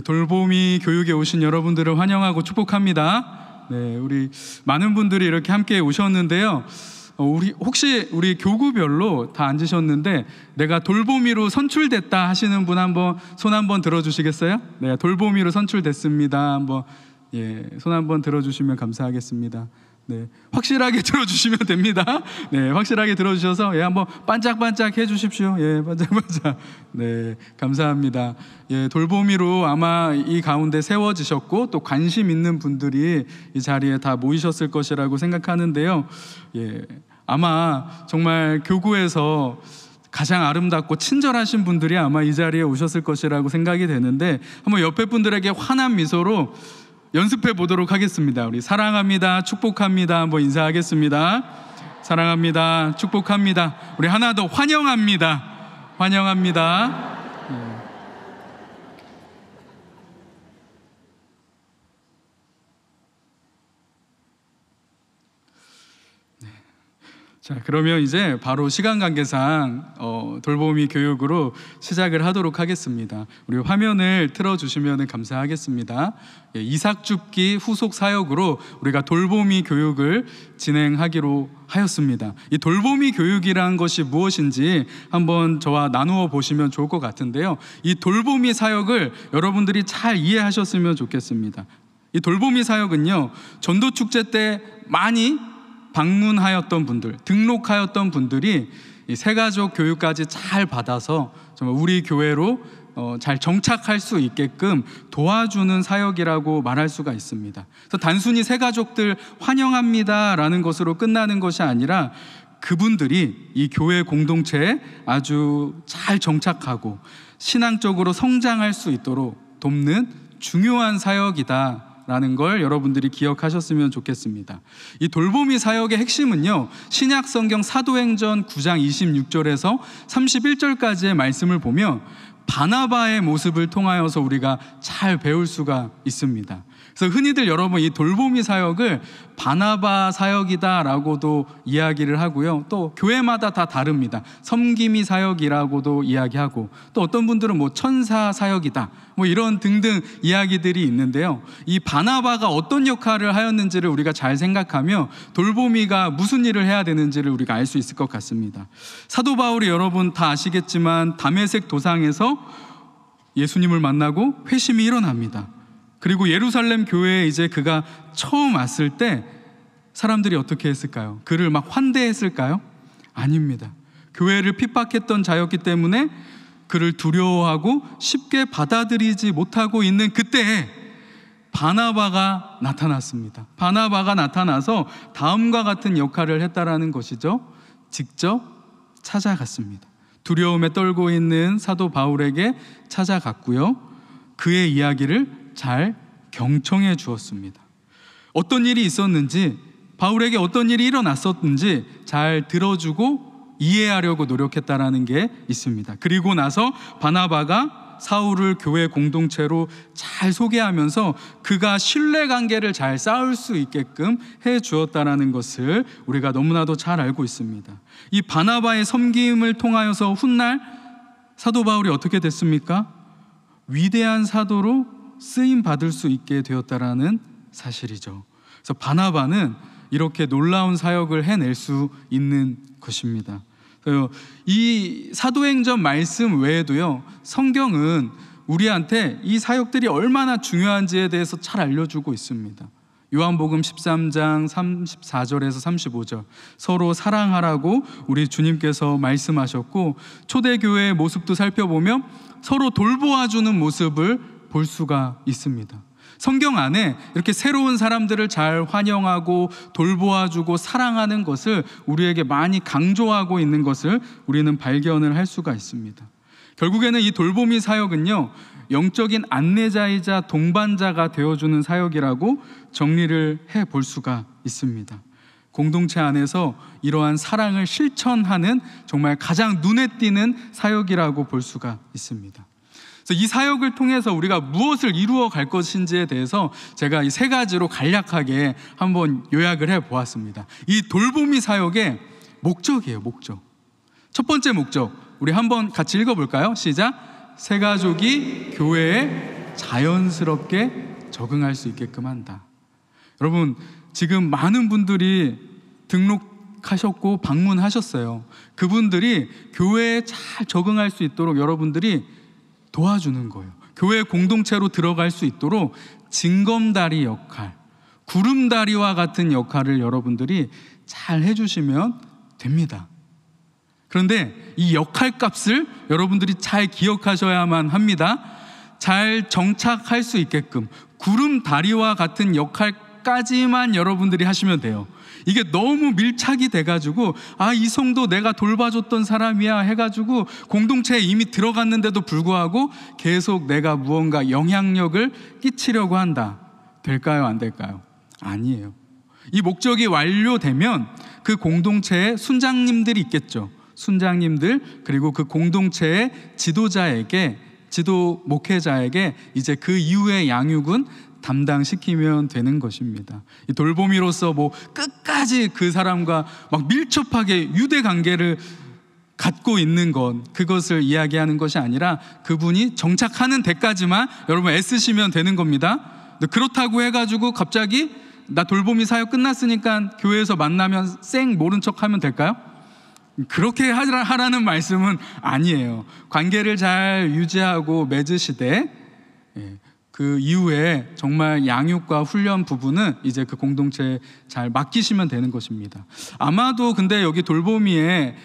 돌보미 교육에 오신 여러분들을 환영하고 축복합니다. 네, 우리 많은 분들이 이렇게 함께 오셨는데요. 혹시 우리 교구별로 다 앉으셨는데 내가 돌보미로 선출됐다 하시는 분 한번 손 한번 들어주시겠어요? 네, 돌보미로 선출됐습니다. 한번 손 한번 들어주시면 감사하겠습니다. 네, 확실하게 들어주시면 됩니다. 네, 확실하게 들어주셔서 한번 반짝반짝 해주십시오. 반짝반짝. 네, 감사합니다. 돌보미로 아마 이 가운데 세워지셨고 또 관심 있는 분들이 이 자리에 다 모이셨을 것이라고 생각하는데요. 아마 정말 교구에서 가장 아름답고 친절하신 분들이 아마 이 자리에 오셨을 것이라고 생각이 되는데 한번 옆에 분들에게 환한 미소로 연습해 보도록 하겠습니다. 우리 사랑합니다, 축복합니다 한번 인사하겠습니다. 사랑합니다, 축복합니다. 우리 하나 더 환영합니다. 환영합니다. 자, 그러면 이제 바로 시간 관계상 돌보미 교육으로 시작을 하도록 하겠습니다. 우리 화면을 틀어주시면 감사하겠습니다. 이삭 줍기 후속 사역으로 우리가 돌보미 교육을 진행하기로 하였습니다. 이 돌보미 교육이란 것이 무엇인지 한번 저와 나누어 보시면 좋을 것 같은데요. 이 돌보미 사역을 여러분들이 잘 이해하셨으면 좋겠습니다. 이 돌보미 사역은요, 전도축제 때 많이 방문하였던 분들, 등록하였던 분들이 이 새가족 교육까지 잘 받아서 정말 우리 교회로 잘 정착할 수 있게끔 도와주는 사역이라고 말할 수가 있습니다. 그래서 단순히 새가족들 환영합니다라는 것으로 끝나는 것이 아니라 그분들이 이 교회 공동체에 아주 잘 정착하고 신앙적으로 성장할 수 있도록 돕는 중요한 사역이다 라는 걸 여러분들이 기억하셨으면 좋겠습니다. 이 돌보미 사역의 핵심은요, 신약 성경 사도행전 9장 26절에서 31절까지의 말씀을 보면 바나바의 모습을 통하여서 우리가 잘 배울 수가 있습니다. 그래서 흔히들 여러분 이 돌보미 사역을 바나바 사역이다라고도 이야기를 하고요, 또 교회마다 다 다릅니다. 섬기미 사역이라고도 이야기하고, 또 어떤 분들은 천사 사역이다 이런 등등 이야기들이 있는데요, 이 바나바가 어떤 역할을 하였는지를 우리가 잘 생각하면 돌보미가 무슨 일을 해야 되는지를 우리가 알 수 있을 것 같습니다. 사도 바울이 여러분 다 아시겠지만 다메섹 도상에서 예수님을 만나고 회심이 일어납니다. 그리고 예루살렘 교회에 이제 그가 처음 왔을 때 사람들이 어떻게 했을까요? 그를 막 환대했을까요? 아닙니다. 교회를 핍박했던 자였기 때문에 그를 두려워하고 쉽게 받아들이지 못하고 있는 그때에 바나바가 나타났습니다. 바나바가 나타나서 다음과 같은 역할을 했다라는 것이죠. 직접 찾아갔습니다. 두려움에 떨고 있는 사도 바울에게 찾아갔고요, 그의 이야기를 잘 경청해 주었습니다. 어떤 일이 있었는지, 바울에게 어떤 일이 일어났었는지 잘 들어주고 이해하려고 노력했다라는 게 있습니다. 그리고 나서 바나바가 사울을 교회 공동체로 잘 소개하면서 그가 신뢰관계를 잘 쌓을 수 있게끔 해 주었다라는 것을 우리가 너무나도 잘 알고 있습니다. 이 바나바의 섬김을 통하여서 훗날 사도 바울이 어떻게 됐습니까? 위대한 사도로 쓰임 받을 수 있게 되었다라는 사실이죠. 그래서 바나바는 이렇게 놀라운 사역을 해낼 수 있는 것입니다. 이 사도행전 말씀 외에도요, 성경은 우리한테 이 사역들이 얼마나 중요한지에 대해서 잘 알려주고 있습니다. 요한복음 13장 34절에서 35절, 서로 사랑하라고 우리 주님께서 말씀하셨고, 초대교회의 모습도 살펴보면 서로 돌보아주는 모습을 볼 수가 있습니다. 성경 안에 이렇게 새로운 사람들을 잘 환영하고 돌보아주고 사랑하는 것을 우리에게 많이 강조하고 있는 것을 우리는 발견을 할 수가 있습니다. 결국에는 이 돌보미 사역은요, 영적인 안내자이자 동반자가 되어주는 사역이라고 정리를 해볼 수가 있습니다. 공동체 안에서 이러한 사랑을 실천하는 정말 가장 눈에 띄는 사역이라고 볼 수가 있습니다. 그래서 이 사역을 통해서 우리가 무엇을 이루어 갈 것인지에 대해서 제가 이 세 가지로 간략하게 한번 요약을 해 보았습니다. 이 돌보미 사역의 목적이에요, 목적. 첫 번째 목적, 우리 한번 같이 읽어볼까요? 시작. 새가족이 교회에 자연스럽게 적응할 수 있게끔 한다. 여러분, 지금 많은 분들이 등록하셨고 방문하셨어요. 그분들이 교회에 잘 적응할 수 있도록 여러분들이 도와주는 거예요. 교회 공동체로 들어갈 수 있도록 징검다리 역할, 구름다리와 같은 역할을 여러분들이 잘 해주시면 됩니다. 그런데 이 역할값을 여러분들이 잘 기억하셔야만 합니다. 잘 정착할 수 있게끔 구름다리와 같은 역할까지만 여러분들이 하시면 돼요. 이게 너무 밀착이 돼가지고 이 성도 내가 돌봐줬던 사람이야 해가지고 공동체에 이미 들어갔는데도 불구하고 계속 내가 무언가 영향력을 끼치려고 한다. 될까요? 안 될까요? 아니에요. 이 목적이 완료되면 그 공동체에 순장님들이 있겠죠. 순장님들, 그리고 그 공동체의 지도자에게, 지도 목회자에게 이제 그 이후의 양육은 담당시키면 되는 것입니다. 이 돌보미로서 끝까지 그 사람과 막 밀접하게 유대 관계를 갖고 있는 것, 그것을 이야기하는 것이 아니라 그분이 정착하는 데까지만 여러분 애쓰시면 되는 겁니다. 그렇다고 해가지고 갑자기 나 돌보미 사역 끝났으니까 교회에서 만나면 쌩 모른 척 하면 될까요? 그렇게 하라는 말씀은 아니에요. 관계를 잘 유지하고 맺으시되 그 이후에 정말 양육과 훈련 부분은 이제 그 공동체에 잘 맡기시면 되는 것입니다. 아마도 근데 여기 돌보미에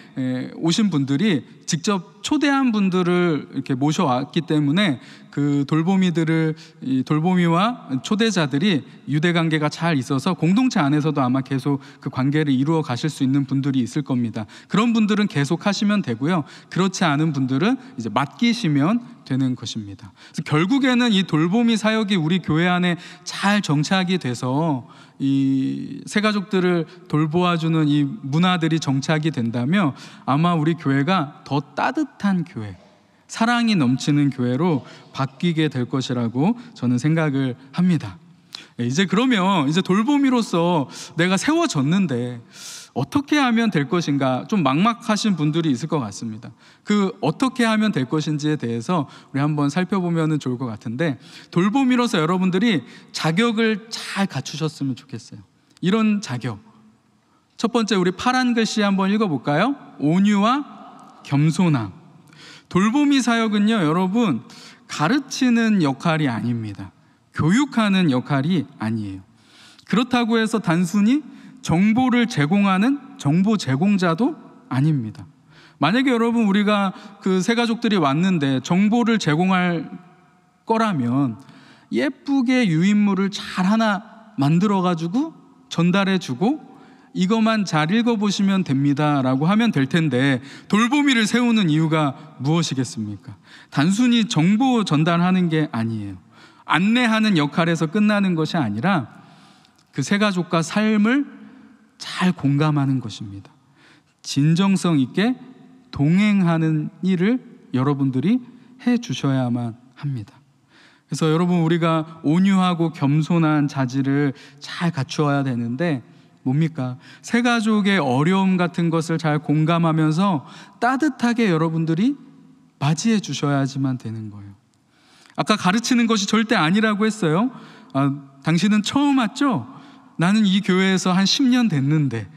오신 분들이 직접 초대한 분들을 이렇게 모셔왔기 때문에 그 돌보미들을, 이 돌보미와 초대자들이 유대 관계가 잘 있어서 공동체 안에서도 아마 계속 그 관계를 이루어 가실 수 있는 분들이 있을 겁니다. 그런 분들은 계속 하시면 되고요. 그렇지 않은 분들은 이제 맡기시면 되는 것입니다. 그래서 결국에는 이 돌보미 사역이 우리 교회 안에 잘 정착이 돼서 이 새가족들을 돌보아주는 이 문화들이 정착이 된다면 아마 우리 교회가 더 따뜻한 교회, 사랑이 넘치는 교회로 바뀌게 될 것이라고 저는 생각을 합니다. 이제 그러면 이제 돌보미로서 내가 세워졌는데 어떻게 하면 될 것인가, 좀 막막하신 분들이 있을 것 같습니다. 그 어떻게 하면 될 것인지에 대해서 우리 한번 살펴보면 좋을 것 같은데, 돌보미로서 여러분들이 자격을 잘 갖추셨으면 좋겠어요. 이런 자격, 첫 번째 우리 파란 글씨 한번 읽어볼까요? 온유와 겸손함. 돌보미 사역은요, 여러분, 가르치는 역할이 아닙니다. 교육하는 역할이 아니에요. 그렇다고 해서 단순히 정보를 제공하는 정보 제공자도 아닙니다. 만약에 여러분 우리가 그 새가족들이 왔는데 정보를 제공할 거라면 예쁘게 유인물을 잘 하나 만들어가지고 전달해주고 이것만 잘 읽어보시면 됩니다 라고 하면 될 텐데, 돌보미를 세우는 이유가 무엇이겠습니까? 단순히 정보 전달하는 게 아니에요. 안내하는 역할에서 끝나는 것이 아니라 그 새가족과 삶을 잘 공감하는 것입니다. 진정성 있게 동행하는 일을 여러분들이 해 주셔야만 합니다. 그래서 여러분, 우리가 온유하고 겸손한 자질을 잘 갖추어야 되는데 뭡니까? 새가족의 어려움 같은 것을 잘 공감하면서 따뜻하게 여러분들이 맞이해 주셔야지만 되는 거예요. 아까 가르치는 것이 절대 아니라고 했어요. 당신은 처음 왔죠? 나는 이 교회에서 한 10년 됐는데,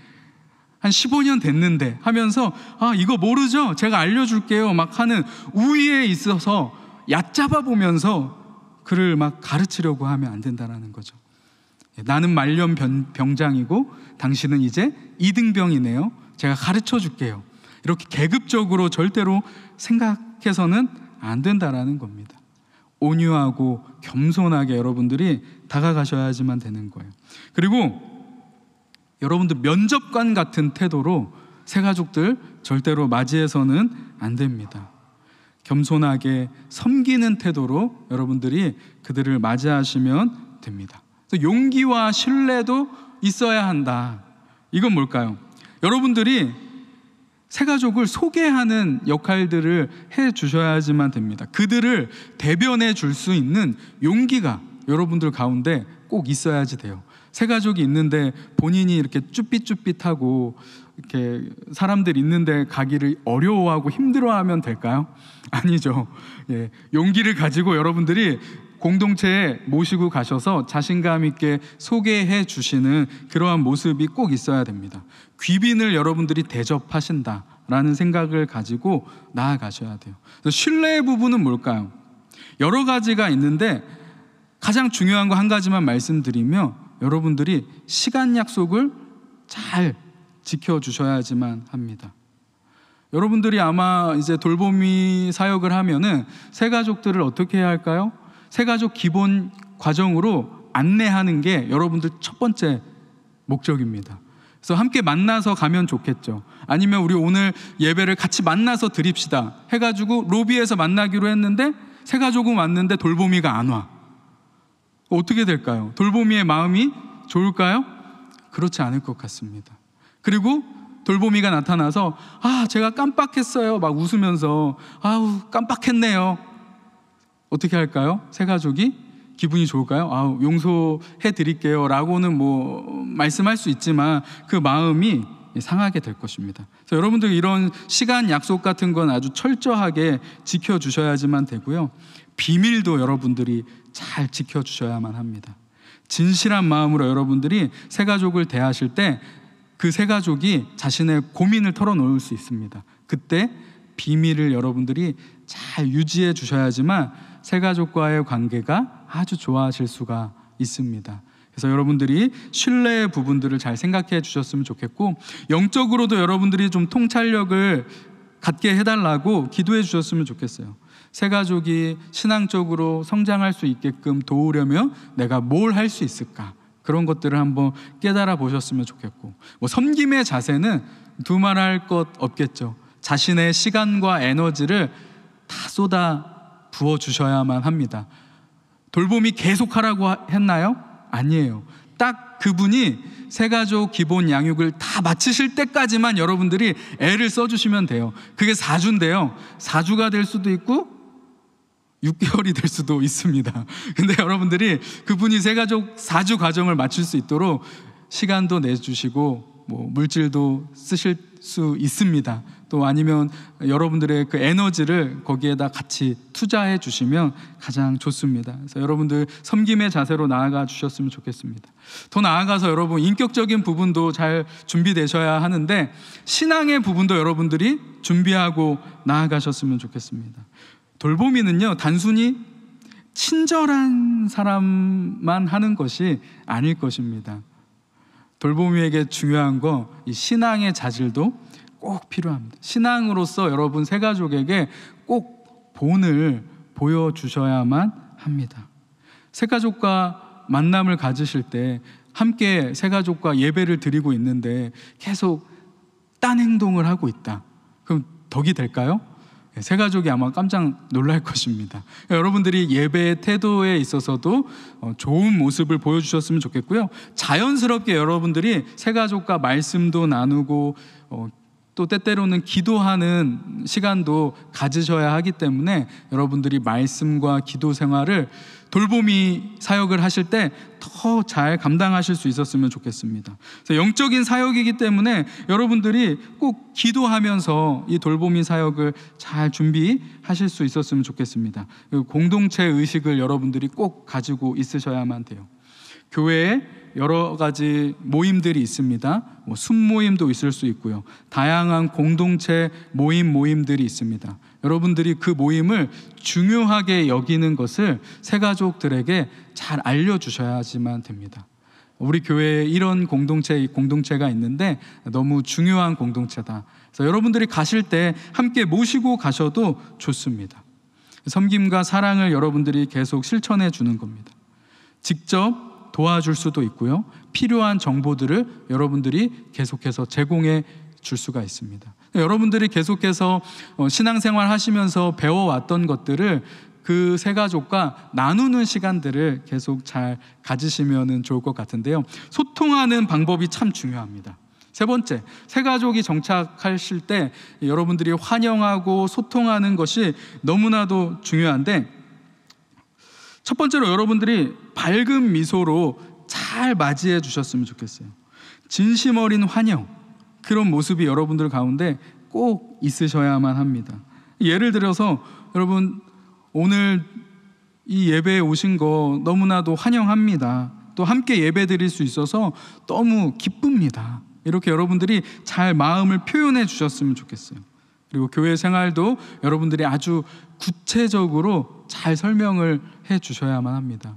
한 15년 됐는데 하면서 이거 모르죠? 제가 알려줄게요 막 하는 우위에 있어서 얕잡아 보면서 그를 막 가르치려고 하면 안 된다는 거죠. 나는 말년 병장이고 당신은 이제 이등병이네요. 제가 가르쳐 줄게요. 이렇게 계급적으로 절대로 생각해서는 안 된다라는 겁니다. 온유하고 겸손하게 여러분들이 다가가셔야지만 되는 거예요. 그리고 여러분들 면접관 같은 태도로 새가족들 절대로 맞이해서는 안 됩니다. 겸손하게 섬기는 태도로 여러분들이 그들을 맞이하시면 됩니다. 그래서 용기와 신뢰도 있어야 한다. 이건 뭘까요? 여러분들이 새가족을 소개하는 역할들을 해 주셔야지만 됩니다. 그들을 대변해 줄 수 있는 용기가 여러분들 가운데 꼭 있어야지 돼요. 새가족이 있는데 본인이 이렇게 쭈삣쭈삣하고 이렇게 사람들 있는데 가기를 어려워하고 힘들어하면 될까요? 아니죠. 용기를 가지고 여러분들이 공동체에 모시고 가셔서 자신감 있게 소개해 주시는 그러한 모습이 꼭 있어야 됩니다. 귀빈을 여러분들이 대접하신다라는 생각을 가지고 나아가셔야 돼요. 그래서 신뢰의 부분은 뭘까요? 여러 가지가 있는데 가장 중요한 거 한 가지만 말씀드리면, 여러분들이 시간 약속을 잘 지켜주셔야지만 합니다. 여러분들이 아마 이제 돌보미 사역을 하면은 새가족들을 어떻게 해야 할까요? 새가족 기본 과정으로 안내하는 게 여러분들 첫 번째 목적입니다. 그래서 함께 만나서 가면 좋겠죠. 아니면 우리 오늘 예배를 같이 만나서 드립시다 해가지고 로비에서 만나기로 했는데 새가족은 왔는데 돌보미가 안 와. 어떻게 될까요? 돌보미의 마음이 좋을까요? 그렇지 않을 것 같습니다. 그리고 돌보미가 나타나서 제가 깜빡했어요 막 웃으면서 깜빡했네요. 어떻게 할까요? 새가족이 기분이 좋을까요? 용서해 드릴게요 라고는 말씀할 수 있지만 그 마음이 상하게 될 것입니다. 그래서 여러분들 이런 시간 약속 같은 건 아주 철저하게 지켜주셔야지만 되고요. 비밀도 여러분들이 잘 지켜주셔야만 합니다. 진실한 마음으로 여러분들이 새가족을 대하실 때 그 새가족이 자신의 고민을 털어놓을 수 있습니다. 그때 비밀을 여러분들이 잘 유지해 주셔야지만 새가족과의 관계가 아주 좋아하실 수가 있습니다. 그래서 여러분들이 신뢰의 부분들을 잘 생각해 주셨으면 좋겠고, 영적으로도 여러분들이 좀 통찰력을 갖게 해달라고 기도해 주셨으면 좋겠어요. 새가족이 신앙적으로 성장할 수 있게끔 도우려면 내가 뭘 할 수 있을까? 그런 것들을 한번 깨달아 보셨으면 좋겠고, 섬김의 자세는 두말할 것 없겠죠. 자신의 시간과 에너지를 다 쏟아 부어 주셔야만 합니다. 돌봄이 계속하라고 했나요? 아니에요. 딱 그분이 새가족 기본 양육을 다 마치실 때까지만 여러분들이 애를 써주시면 돼요. 그게 4주인데요 4주가 될 수도 있고 6개월이 될 수도 있습니다. 근데 여러분들이 그분이 새가족 4주 과정을 마칠 수 있도록 시간도 내주시고 물질도 쓰실 수 있습니다. 또 아니면 여러분들의 그 에너지를 거기에다 같이 투자해 주시면 가장 좋습니다. 그래서 여러분들 섬김의 자세로 나아가 주셨으면 좋겠습니다. 더 나아가서 여러분 인격적인 부분도 잘 준비되셔야 하는데 신앙의 부분도 여러분들이 준비하고 나아가셨으면 좋겠습니다. 돌보미는요 단순히 친절한 사람만 하는 것이 아닐 것입니다. 돌보미에게 중요한 거 이 신앙의 자질도 꼭 필요합니다. 신앙으로서 여러분 새가족에게 꼭 본을 보여주셔야만 합니다. 새가족과 만남을 가지실 때 함께 새가족과 예배를 드리고 있는데 계속 딴 행동을 하고 있다. 그럼 덕이 될까요? 새가족이 아마 깜짝 놀랄 것입니다. 여러분들이 예배의 태도에 있어서도 좋은 모습을 보여주셨으면 좋겠고요. 자연스럽게 여러분들이 새가족과 말씀도 나누고 또 때때로는 기도하는 시간도 가지셔야 하기 때문에 여러분들이 말씀과 기도 생활을 돌보미 사역을 하실 때 더 잘 감당하실 수 있었으면 좋겠습니다. 그래서 영적인 사역이기 때문에 여러분들이 꼭 기도하면서 이 돌보미 사역을 잘 준비하실 수 있었으면 좋겠습니다. 공동체 의식을 여러분들이 꼭 가지고 있으셔야만 돼요. 교회에 여러 가지 모임들이 있습니다. 순모임도 있을 수 있고요. 다양한 공동체 모임들이 있습니다. 여러분들이 그 모임을 중요하게 여기는 것을 새가족들에게 잘 알려주셔야지만 됩니다. 우리 교회에 이런 공동체가 있는데 너무 중요한 공동체다. 그래서 여러분들이 가실 때 함께 모시고 가셔도 좋습니다. 섬김과 사랑을 여러분들이 계속 실천해 주는 겁니다. 직접 도와줄 수도 있고요. 필요한 정보들을 여러분들이 계속해서 제공해 줄 수가 있습니다. 여러분들이 계속해서 신앙생활 하시면서 배워왔던 것들을 그 새가족과 나누는 시간들을 계속 잘 가지시면 좋을 것 같은데요. 소통하는 방법이 참 중요합니다. 세 번째, 새가족이 정착하실 때 여러분들이 환영하고 소통하는 것이 너무나도 중요한데, 첫 번째로 여러분들이 밝은 미소로 잘 맞이해 주셨으면 좋겠어요. 진심 어린 환영, 그런 모습이 여러분들 가운데 꼭 있으셔야만 합니다. 예를 들어서 여러분 오늘 이 예배에 오신 거 너무나도 환영합니다. 또 함께 예배 드릴 수 있어서 너무 기쁩니다. 이렇게 여러분들이 잘 마음을 표현해 주셨으면 좋겠어요. 그리고 교회 생활도 여러분들이 아주 구체적으로 잘 설명을 해 주셔야만 합니다.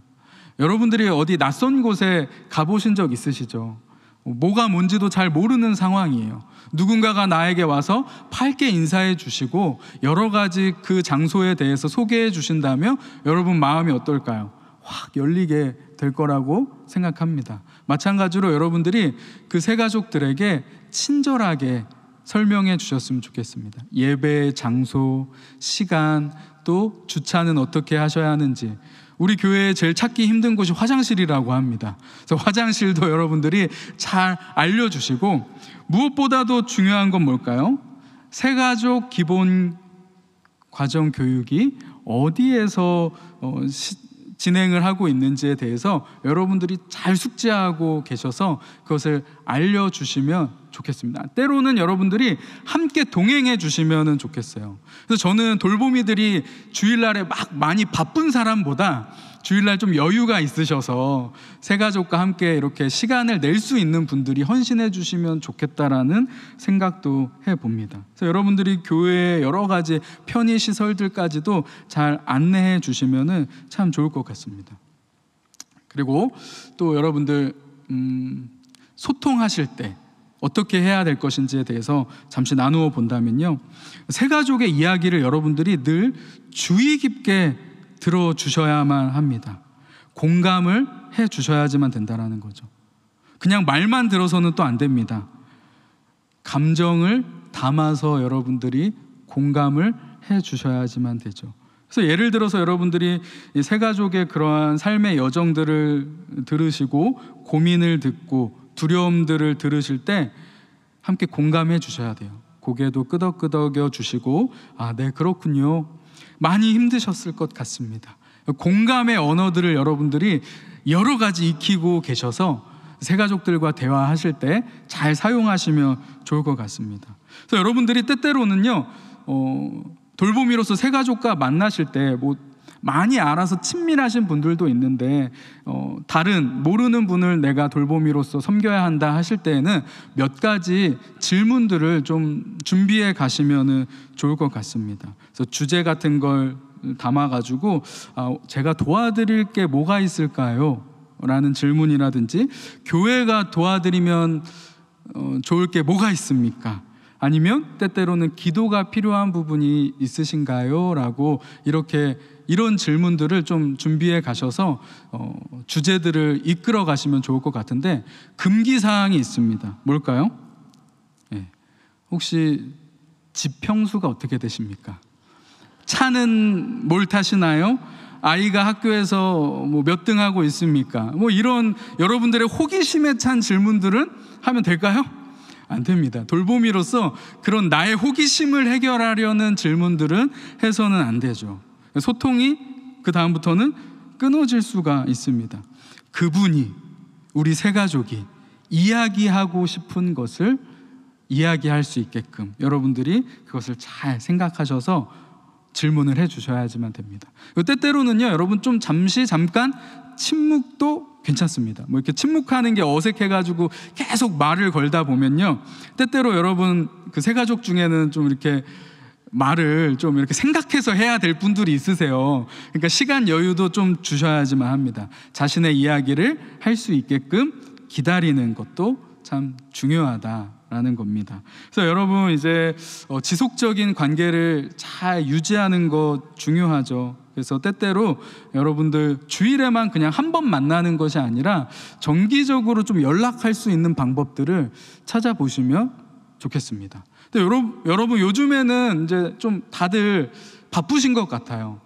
여러분들이 어디 낯선 곳에 가보신 적 있으시죠? 뭐가 뭔지도 잘 모르는 상황이에요. 누군가가 나에게 와서 밝게 인사해 주시고 여러 가지 그 장소에 대해서 소개해 주신다면 여러분 마음이 어떨까요? 확 열리게 될 거라고 생각합니다. 마찬가지로 여러분들이 그 새 가족들에게 친절하게 설명해 주셨으면 좋겠습니다. 예배의 장소, 시간, 또 주차는 어떻게 하셔야 하는지. 우리 교회에 제일 찾기 힘든 곳이 화장실이라고 합니다. 그래서 화장실도 여러분들이 잘 알려주시고, 무엇보다도 중요한 건 뭘까요? 새가족 기본 과정 교육이 어디에서 진행을 하고 있는지에 대해서 여러분들이 잘 숙지하고 계셔서 그것을 알려주시면 좋겠습니다. 때로는 여러분들이 함께 동행해 주시면 좋겠어요. 그래서 저는 돌보미들이 주일날에 막 많이 바쁜 사람보다 주일날 좀 여유가 있으셔서 새가족과 함께 이렇게 시간을 낼 수 있는 분들이 헌신해 주시면 좋겠다라는 생각도 해봅니다. 그래서 여러분들이 교회의 여러 가지 편의시설들까지도 잘 안내해 주시면 참 좋을 것 같습니다. 그리고 또 여러분들 소통하실 때 어떻게 해야 될 것인지에 대해서 잠시 나누어 본다면요, 새가족의 이야기를 여러분들이 늘 주의 깊게 들어주셔야만 합니다. 공감을 해주셔야지만 된다는 거죠. 그냥 말만 들어서는 또 안 됩니다. 감정을 담아서 여러분들이 공감을 해주셔야지만 되죠. 그래서 예를 들어서 여러분들이 새가족의 그러한 삶의 여정들을 들으시고 고민을 듣고 두려움들을 들으실 때 함께 공감해 주셔야 돼요. 고개도 끄덕끄덕여 주시고, 아, 네, 그렇군요. 많이 힘드셨을 것 같습니다. 공감의 언어들을 여러분들이 여러 가지 익히고 계셔서 새가족들과 대화하실 때 잘 사용하시면 좋을 것 같습니다. 그래서 여러분들이 때때로는요, 돌보미로서 새가족과 만나실 때 많이 알아서 친밀하신 분들도 있는데 다른 모르는 분을 내가 돌보미로서 섬겨야 한다 하실 때에는 몇 가지 질문들을 좀 준비해 가시면 좋을 것 같습니다. 그래서 주제 같은 걸 담아가지고 제가 도와드릴 게 뭐가 있을까요? 라는 질문이라든지, 교회가 도와드리면 좋을 게 뭐가 있습니까? 아니면 때때로는 기도가 필요한 부분이 있으신가요? 라고 이런 질문들을 좀 준비해 가셔서 주제들을 이끌어 가시면 좋을 것 같은데, 금기사항이 있습니다. 뭘까요? 네. 혹시 집 평수가 어떻게 되십니까? 차는 뭘 타시나요? 아이가 학교에서 몇 등 하고 있습니까? 이런 여러분들의 호기심에 찬 질문들은 하면 될까요? 안 됩니다. 돌보미로서 그런 나의 호기심을 해결하려는 질문들은 해서는 안 되죠. 소통이 그 다음부터는 끊어질 수가 있습니다. 그분이, 우리 새가족이 이야기하고 싶은 것을 이야기할 수 있게끔 여러분들이 그것을 잘 생각하셔서 질문을 해주셔야지만 됩니다. 때때로는요, 여러분 좀 잠깐 침묵도 괜찮습니다. 이렇게 침묵하는 게 어색해가지고 계속 말을 걸다 보면요, 때때로 여러분 그 새가족 중에는 좀 이렇게 말을 좀 이렇게 생각해서 해야 될 분들이 있으세요. 그러니까 시간 여유도 좀 주셔야지만 합니다. 자신의 이야기를 할 수 있게끔 기다리는 것도 참 중요하다라는 겁니다. 그래서 여러분 이제 지속적인 관계를 잘 유지하는 것 중요하죠. 그래서 때때로 여러분들 주일에만 그냥 한 번 만나는 것이 아니라 정기적으로 좀 연락할 수 있는 방법들을 찾아보시면 좋겠습니다. 근데 여러분 요즘에는 이제 좀 다들 바쁘신 것 같아요.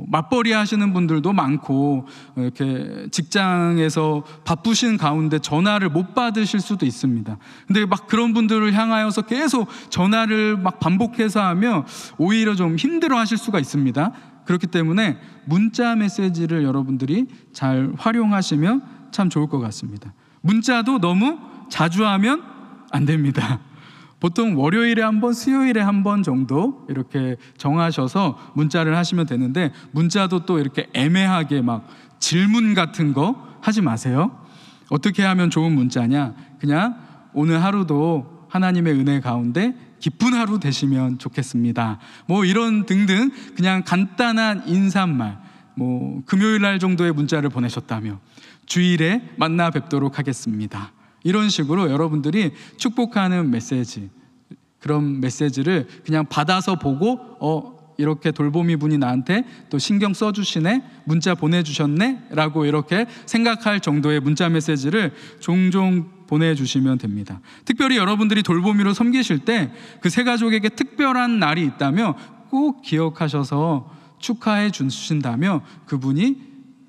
맞벌이 하시는 분들도 많고, 이렇게 직장에서 바쁘신 가운데 전화를 못 받으실 수도 있습니다. 근데 막 그런 분들을 향하여서 계속 전화를 막 반복해서 하면 오히려 좀 힘들어 하실 수가 있습니다. 그렇기 때문에 문자 메시지를 여러분들이 잘 활용하시면 참 좋을 것 같습니다. 문자도 너무 자주 하면 안 됩니다. 보통 월요일에 한 번, 수요일에 한 번 정도 이렇게 정하셔서 문자를 하시면 되는데, 문자도 또 이렇게 애매하게 막 질문 같은 거 하지 마세요. 어떻게 하면 좋은 문자냐? 그냥 오늘 하루도 하나님의 은혜 가운데 기쁜 하루 되시면 좋겠습니다. 뭐 이런 등등 그냥 간단한 인사말, 뭐 금요일 날 정도의 문자를 보내셨다며 주일에 만나 뵙도록 하겠습니다. 이런 식으로 여러분들이 축복하는 메시지, 그런 메시지를 그냥 받아서 보고 이렇게 돌보미 분이 나한테 또 신경 써주시네, 문자 보내주셨네 라고 이렇게 생각할 정도의 문자 메시지를 종종 보내주시면 됩니다. 특별히 여러분들이 돌보미로 섬기실 때 그 새 가족에게 특별한 날이 있다면 꼭 기억하셔서 축하해 주신다면 그분이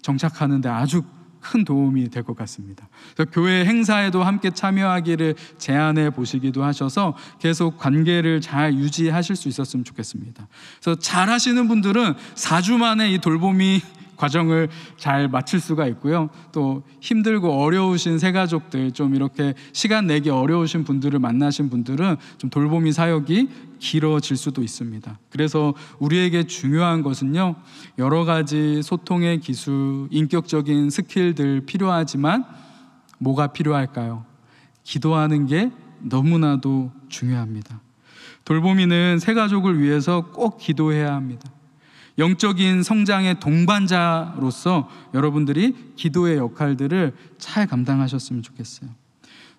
정착하는 데 아주 큰 도움이 될 것 같습니다. 그래서 교회 행사에도 함께 참여하기를 제안해 보시기도 하셔서 계속 관계를 잘 유지하실 수 있었으면 좋겠습니다. 그래서 잘 하시는 분들은 4주 만에 이 돌보미 과정을 잘 마칠 수가 있고요. 또 힘들고 어려우신 새가족들, 좀 이렇게 시간 내기 어려우신 분들을 만나신 분들은 좀 돌보미 사역이 길어질 수도 있습니다. 그래서 우리에게 중요한 것은요, 여러 가지 소통의 기술, 인격적인 스킬들 필요하지만 뭐가 필요할까요? 기도하는 게 너무나도 중요합니다. 돌보미는 새가족을 위해서 꼭 기도해야 합니다. 영적인 성장의 동반자로서 여러분들이 기도의 역할들을 잘 감당하셨으면 좋겠어요.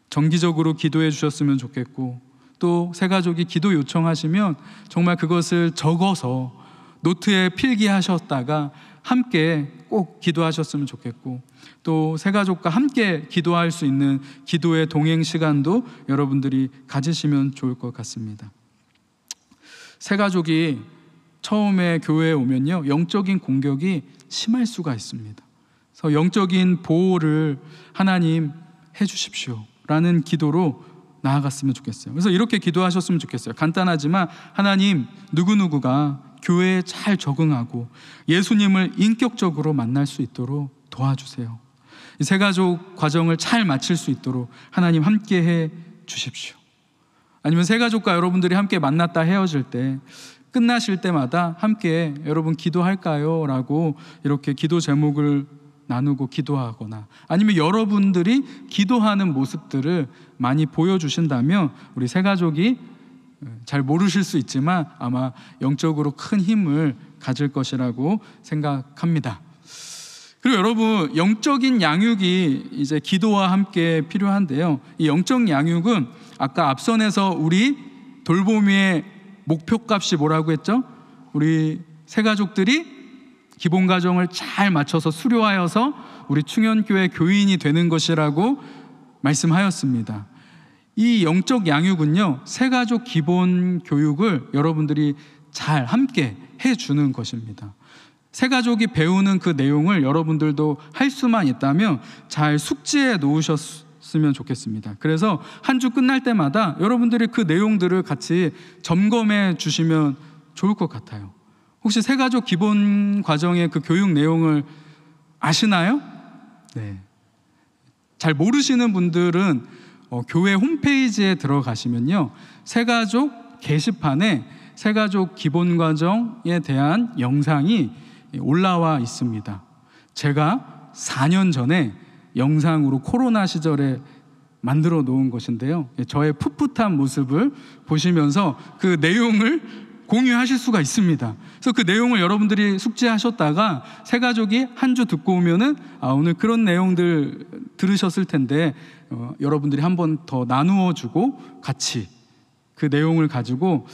정기적으로 기도해 주셨으면 좋겠고, 또 새가족이 기도 요청하시면 정말 그것을 적어서 노트에 필기하셨다가 함께 꼭 기도하셨으면 좋겠고, 또 새가족과 함께 기도할 수 있는 기도의 동행 시간도 여러분들이 가지시면 좋을 것 같습니다. 새가족이 처음에 교회에 오면요, 영적인 공격이 심할 수가 있습니다. 그래서 영적인 보호를 하나님 해주십시오 라는 기도로 나아갔으면 좋겠어요. 그래서 이렇게 기도하셨으면 좋겠어요. 간단하지만 하나님, 누구누구가 교회에 잘 적응하고 예수님을 인격적으로 만날 수 있도록 도와주세요. 이 새가족 과정을 잘 마칠 수 있도록 하나님 함께 해 주십시오. 아니면 새가족과 여러분들이 함께 만났다 헤어질 때 끝나실 때마다 함께 여러분 기도할까요? 라고 이렇게 기도 제목을 나누고 기도하거나, 아니면 여러분들이 기도하는 모습들을 많이 보여주신다면 우리 새가족이 잘 모르실 수 있지만 아마 영적으로 큰 힘을 가질 것이라고 생각합니다. 그리고 여러분, 영적인 양육이 이제 기도와 함께 필요한데요, 이 영적 양육은 아까 앞선에서 우리 돌보미의 목표값이 뭐라고 했죠? 우리 새가족들이 기본 과정을 잘 맞춰서 수료하여서 우리 충현교회 교인이 되는 것이라고 말씀하였습니다. 이 영적 양육은요, 새가족 기본 교육을 여러분들이 잘 함께 해주는 것입니다. 새가족이 배우는 그 내용을 여러분들도 할 수만 있다면 잘 숙지해 놓으셨으면 좋겠습니다. 그래서 한 주 끝날 때마다 여러분들이 그 내용들을 같이 점검해 주시면 좋을 것 같아요. 혹시 새가족 기본 과정의 그 교육 내용을 아시나요? 네. 잘 모르시는 분들은 교회 홈페이지에 들어가시면요, 새가족 게시판에 새가족 기본 과정에 대한 영상이 올라와 있습니다. 제가 4년 전에 영상으로 코로나 시절에 만들어 놓은 것인데요, 저의 풋풋한 모습을 보시면서 그 내용을 공유하실 수가 있습니다. 그래서 그 내용을 여러분들이 숙지하셨다가 새가족이 한 주 듣고 오면은 오늘 그런 내용들 들으셨을 텐데 여러분들이 한 번 더 나누어 주고 같이 그 내용을 가지고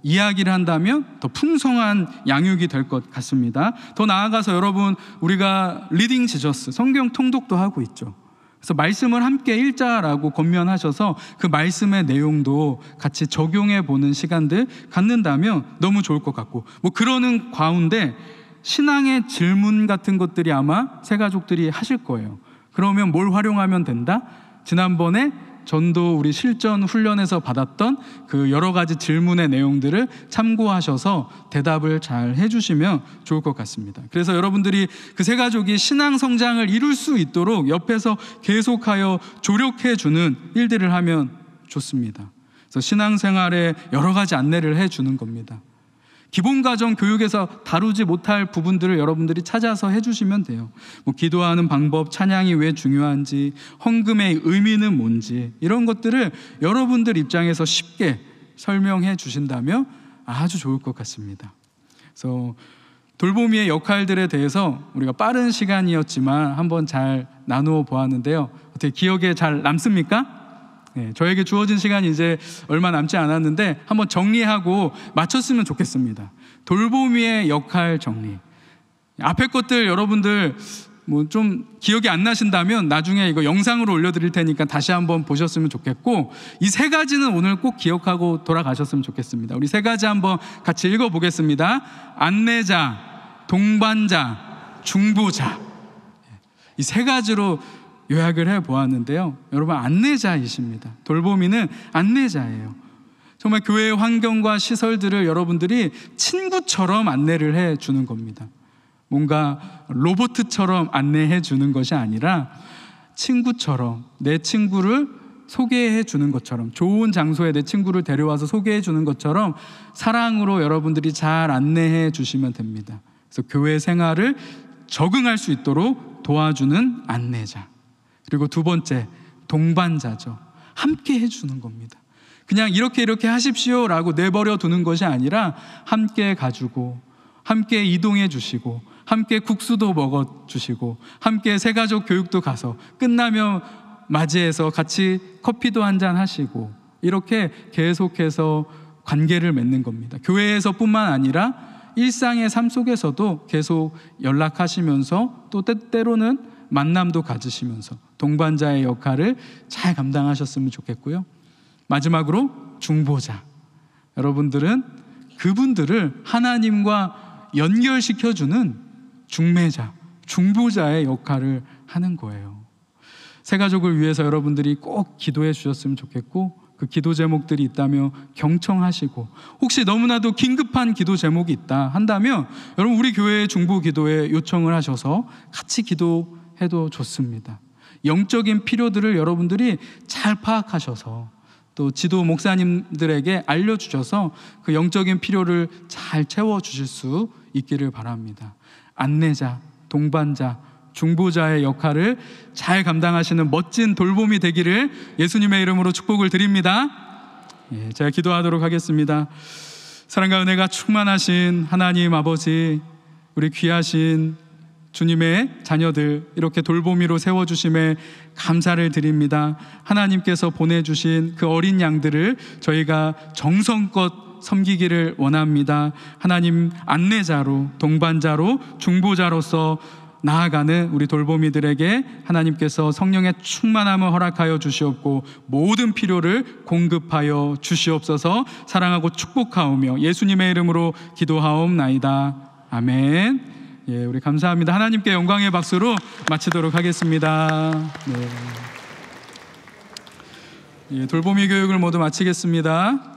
이야기를 한다면 더 풍성한 양육이 될 것 같습니다. 더 나아가서 여러분, 우리가 리딩 지저스, 성경 통독도 하고 있죠. 그래서 말씀을 함께 읽자라고 권면하셔서 그 말씀의 내용도 같이 적용해 보는 시간들 갖는다면 너무 좋을 것 같고, 뭐 그러는 가운데 신앙의 질문 같은 것들이 아마 새가족들이 하실 거예요. 그러면 뭘 활용하면 된다? 지난번에 전도 우리 실전 훈련에서 받았던 그 여러 가지 질문의 내용들을 참고하셔서 대답을 잘 해주시면 좋을 것 같습니다. 그래서 여러분들이 그 새가족이 신앙 성장을 이룰 수 있도록 옆에서 계속하여 조력해주는 일들을 하면 좋습니다. 그래서 신앙생활에 여러 가지 안내를 해주는 겁니다. 기본 가정 교육에서 다루지 못할 부분들을 여러분들이 찾아서 해주시면 돼요. 뭐 기도하는 방법, 찬양이 왜 중요한지, 헌금의 의미는 뭔지, 이런 것들을 여러분들 입장에서 쉽게 설명해 주신다면 아주 좋을 것 같습니다. 그래서 돌보미의 역할들에 대해서 우리가 빠른 시간이었지만 한번 잘 나누어 보았는데요. 어떻게 기억에 잘 남습니까? 네, 저에게 주어진 시간이 이제 얼마 남지 않았는데 한번 정리하고 마쳤으면 좋겠습니다. 돌보미의 역할 정리. 앞에 것들 여러분들 뭐 좀 기억이 안 나신다면 나중에 이거 영상으로 올려드릴 테니까 다시 한번 보셨으면 좋겠고, 이 세 가지는 오늘 꼭 기억하고 돌아가셨으면 좋겠습니다. 우리 세 가지 한번 같이 읽어보겠습니다. 안내자, 동반자, 중보자. 이 세 가지로 요약을 해보았는데요. 여러분, 안내자이십니다. 돌보미는 안내자예요. 정말 교회의 환경과 시설들을 여러분들이 친구처럼 안내를 해주는 겁니다. 뭔가 로봇처럼 안내해 주는 것이 아니라 친구처럼, 내 친구를 소개해 주는 것처럼, 좋은 장소에 내 친구를 데려와서 소개해 주는 것처럼 사랑으로 여러분들이 잘 안내해 주시면 됩니다. 그래서 교회 생활을 적응할 수 있도록 도와주는 안내자. 그리고 두 번째, 동반자죠. 함께 해주는 겁니다. 그냥 이렇게 하십시오라고 내버려 두는 것이 아니라 함께 가주고, 함께 이동해 주시고, 함께 국수도 먹어주시고, 함께 새가족 교육도 가서 끝나면 맞이해서 같이 커피도 한잔 하시고, 이렇게 계속해서 관계를 맺는 겁니다. 교회에서 뿐만 아니라 일상의 삶 속에서도 계속 연락하시면서 또 때로는 만남도 가지시면서 동반자의 역할을 잘 감당하셨으면 좋겠고요. 마지막으로 중보자. 여러분들은 그분들을 하나님과 연결시켜주는 중매자, 중보자의 역할을 하는 거예요. 새 가족을 위해서 여러분들이 꼭 기도해 주셨으면 좋겠고, 그 기도 제목들이 있다면 경청하시고, 혹시 너무나도 긴급한 기도 제목이 있다 한다면 여러분, 우리 교회의 중보 기도에 요청을 하셔서 같이 기도해도 좋습니다. 영적인 필요들을 여러분들이 잘 파악하셔서 또 지도 목사님들에게 알려주셔서 그 영적인 필요를 잘 채워주실 수 있기를 바랍니다. 안내자, 동반자, 중보자의 역할을 잘 감당하시는 멋진 돌봄이 되기를 예수님의 이름으로 축복을 드립니다. 제가 기도하도록 하겠습니다. 사랑과 은혜가 충만하신 하나님 아버지, 우리 귀하신 주님의 자녀들 이렇게 돌보미로 세워주심에 감사를 드립니다. 하나님께서 보내주신 그 어린 양들을 저희가 정성껏 섬기기를 원합니다. 하나님, 안내자로, 동반자로, 중보자로서 나아가는 우리 돌보미들에게 하나님께서 성령의 충만함을 허락하여 주시옵고 모든 필요를 공급하여 주시옵소서. 사랑하고 축복하오며 예수님의 이름으로 기도하옵나이다. 아멘. 우리 감사합니다. 하나님께 영광의 박수로 마치도록 하겠습니다. 돌보미 교육을 모두 마치겠습니다.